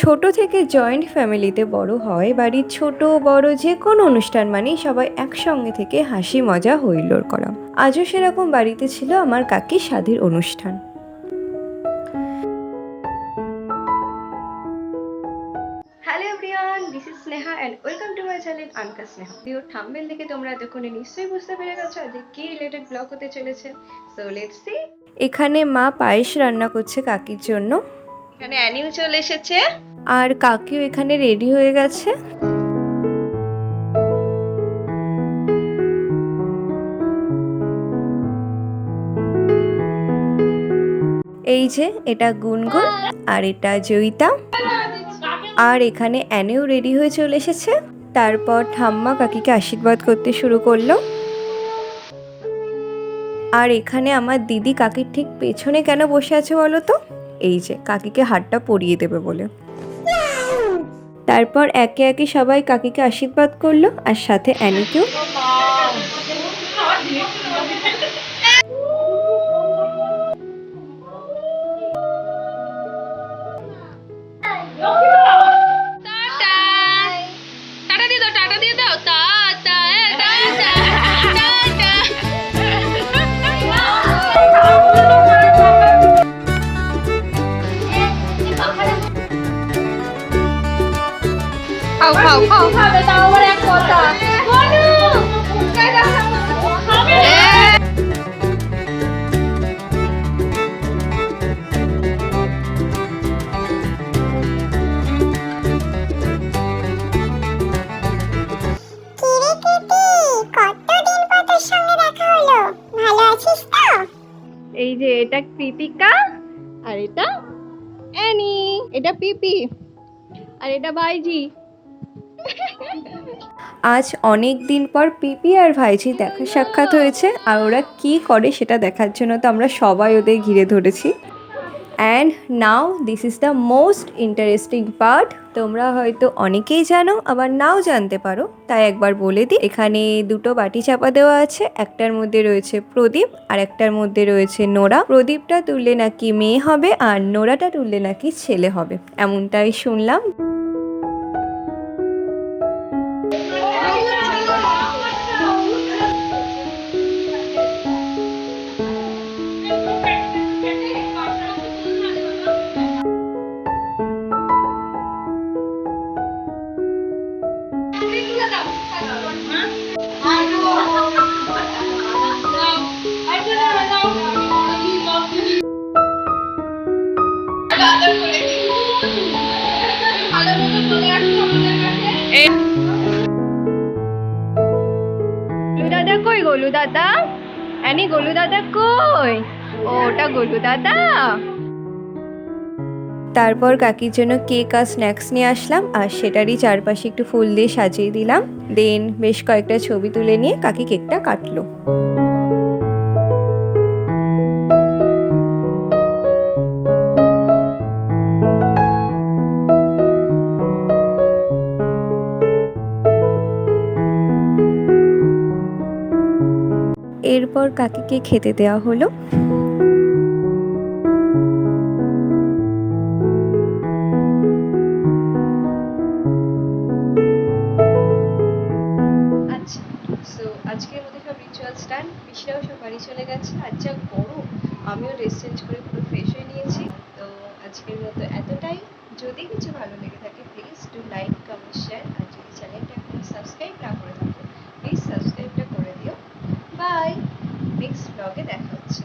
ছোট থেকে জয়েন্ট ফ্যামিলিতে বড় হয়, বাড়ির ছোট বড় যে কোনো অনুষ্ঠান মানেই সবাই একসঙ্গে থেকে হাসি মজা হৈল্লোড় করা। আজও সেরকম বাড়িতে ছিল আমার কাকির শাদীর অনুষ্ঠান। Hello everyone, this is Sneha and welcome to my channel Anka Sneha. ভিডিওর থাম্বনেল দেখে তোমরা এতক্ষণে নিশ্চয়ই বুঝতে পেরে গেছো আজকে কি রিলেটেড ব্লগ হতে চলেছে। So let's see. এখানে মা পায়েস রান্না করছে কাকির জন্য। এখানে অ্যানিও চলে এসেছে আর কাকিও এখানে রেডি হয়ে গেছে। এই যে এটা গুনগুন আর এটা জয়িতা, আর এখানে অ্যানিও রেডি হয়ে চলে এসেছে। তারপর ঠাম্মা কাকিকে আশীর্বাদ করতে শুরু করলো। আর এখানে আমার দিদি কাকির ঠিক পেছনে কেন বসে আছে বলো তো? এই যে কাকিকে হারটা পরিয়ে দেবে বলে। তারপর একে একে সবাই কাকিকে আশীর্বাদ করলো আর সাথে অ্যানিকেও। এই যে এটা কৃতিকা আর এটা অ্যানি, এটা পিপি আর এটা ভাইজি। আজ অনেক দিন পর পিপি আর ভাইজি দেখা সাক্ষাৎ হয়েছে, আর ওরা কি করে সেটা দেখার জন্য তো আমরা সবাই ওদের ঘিরে ধরেছি। And now this is the most interesting part. তোমরা হয়তো অনেকেই জানো, আবার নাও জানতে পারো, তাই একবার বলে দিই। এখানে দুটো বাটি চাপা দেওয়া আছে, একটার মধ্যে রয়েছে প্রদীপ আর একটার মধ্যে রয়েছে নোরা। প্রদীপটা তুললে নাকি মেয়ে হবে আর নোরাটা তুললে নাকি ছেলে হবে, এমনটাই শুনলাম। দাদা কই? গোলু দাদা, অ্যানি গোলু দাদা কই? ওটা গোলু দাদা। তারপর কাকির জন্য কেক আর স্ন্যাক্স নিয়ে আসলাম, আর সেটারই চারপাশে একটু ফুল দিয়ে সাজিয়ে দিলাম। দেন বেশ কয়েকটা ছবি তুলে নিয়ে কাকি কেকটা কাটলো। এরপর কাকিকে খেতে দেওয়া হলো। আচ্ছা, সো আজকের মধ্যে সব রিচুয়ালস ডান। পিসরাও সব বাড়ি চলে গেছে। আর যা গরম, আমিও ড্রেস চেঞ্জ করে পুরো ফ্রেশ হয়ে নিয়েছি। তো আজকের মতো এতটাই। যদি কিছু ভালো লেগে থাকে please do like, comment, share. আর যদি চ্যানেলটা এখন সাবস্ক্রাইব না করে থাকো প্লিজ সাবস্ক্রাইবটা করে দিও। বাই, নেক্সট ব্লগে দেখা হচ্ছে।